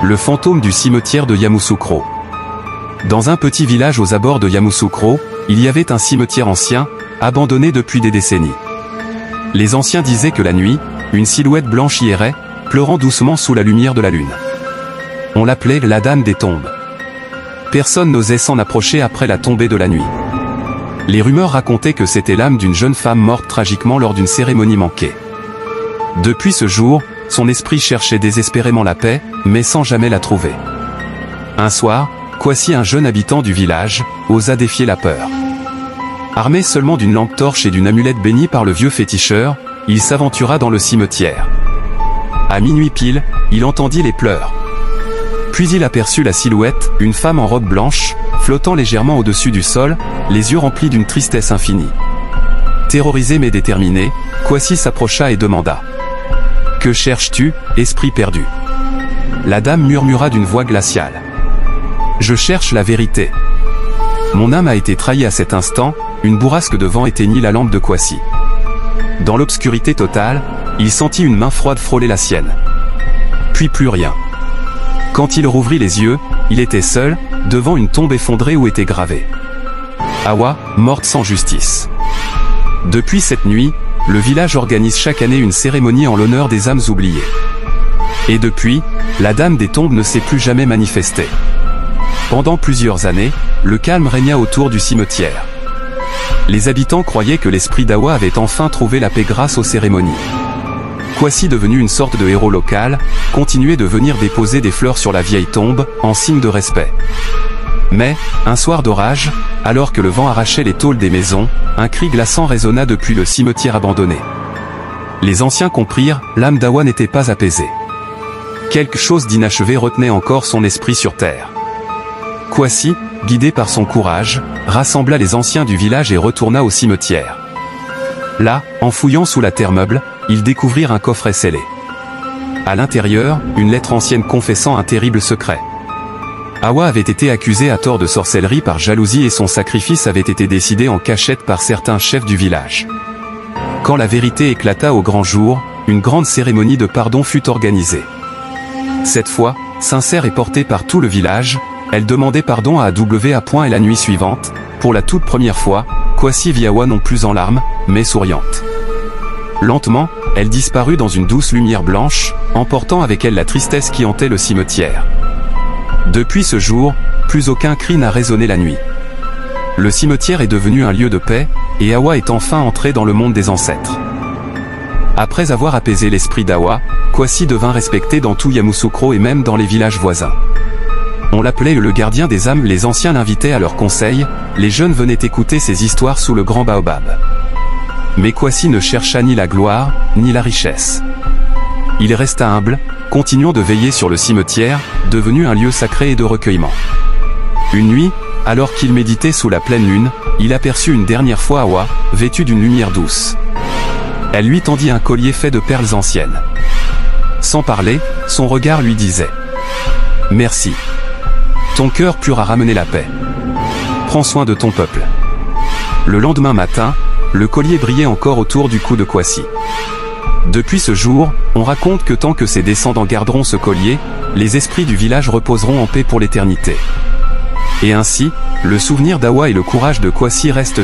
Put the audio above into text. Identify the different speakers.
Speaker 1: Le fantôme du cimetière de Yamoussoukro. Dans un petit village aux abords de Yamoussoukro, il y avait un cimetière ancien, abandonné depuis des décennies. Les anciens disaient que la nuit, une silhouette blanche y errait, pleurant doucement sous la lumière de la lune. On l'appelait la Dame des Tombes. Personne n'osait s'en approcher après la tombée de la nuit. Les rumeurs racontaient que c'était l'âme d'une jeune femme morte tragiquement lors d'une cérémonie manquée. Depuis ce jour, son esprit cherchait désespérément la paix, mais sans jamais la trouver. Un soir, Kwasi, un jeune habitant du village, osa défier la peur. Armé seulement d'une lampe torche et d'une amulette bénie par le vieux féticheur, il s'aventura dans le cimetière. À minuit pile, il entendit les pleurs. Puis il aperçut la silhouette, une femme en robe blanche, flottant légèrement au-dessus du sol, les yeux remplis d'une tristesse infinie. Terrorisé mais déterminé, Kwasi s'approcha et demanda : « Que cherches-tu, esprit perdu ?» La dame murmura d'une voix glaciale : « Je cherche la vérité. Mon âme a été trahie à cet instant. » Une bourrasque de vent éteignit la lampe de Kwasi. Dans l'obscurité totale, il sentit une main froide frôler la sienne. Puis plus rien. Quand il rouvrit les yeux, il était seul, devant une tombe effondrée où était gravé : « Awa, morte sans justice. » Depuis cette nuit, le village organise chaque année une cérémonie en l'honneur des âmes oubliées. Et depuis, la Dame des Tombes ne s'est plus jamais manifestée. Pendant plusieurs années, le calme régna autour du cimetière. Les habitants croyaient que l'esprit d'Awa avait enfin trouvé la paix grâce aux cérémonies. Kwasi, devenu une sorte de héros local, continuait de venir déposer des fleurs sur la vieille tombe, en signe de respect. Mais, un soir d'orage, alors que le vent arrachait les tôles des maisons, un cri glaçant résonna depuis le cimetière abandonné. Les anciens comprirent, l'âme d'Awa n'était pas apaisée. Quelque chose d'inachevé retenait encore son esprit sur terre. Kwasi, guidé par son courage, rassembla les anciens du village et retourna au cimetière. Là, en fouillant sous la terre meuble, ils découvrirent un coffret scellé. À l'intérieur, une lettre ancienne confessant un terrible secret. Awa avait été accusé à tort de sorcellerie par jalousie et son sacrifice avait été décidé en cachette par certains chefs du village. Quand la vérité éclata au grand jour, une grande cérémonie de pardon fut organisée. Cette fois, sincère et portée par tout le village, elle demandait pardon à Awa et la nuit suivante, pour la toute première fois, Kwasi vit Awa non plus en larmes, mais souriante. Lentement, elle disparut dans une douce lumière blanche, emportant avec elle la tristesse qui hantait le cimetière. Depuis ce jour, plus aucun cri n'a résonné la nuit. Le cimetière est devenu un lieu de paix, et Awa est enfin entré dans le monde des ancêtres. Après avoir apaisé l'esprit d'Awa, Kwasi devint respecté dans tout Yamoussoukro et même dans les villages voisins. On l'appelait le gardien des âmes, les anciens l'invitaient à leurs conseils, les jeunes venaient écouter ses histoires sous le grand baobab. Mais Kwasi ne chercha ni la gloire, ni la richesse. Il resta humble, continuant de veiller sur le cimetière, devenu un lieu sacré et de recueillement. Une nuit, alors qu'il méditait sous la pleine lune, il aperçut une dernière fois Awa, vêtue d'une lumière douce. Elle lui tendit un collier fait de perles anciennes. Sans parler, son regard lui disait : « Merci. Ton cœur pur a ramené la paix. Prends soin de ton peuple. » Le lendemain matin, le collier brillait encore autour du cou de Kwasi. Depuis ce jour, on raconte que tant que ses descendants garderont ce collier, les esprits du village reposeront en paix pour l'éternité. Et ainsi, le souvenir d'Awa et le courage de Kwasi restent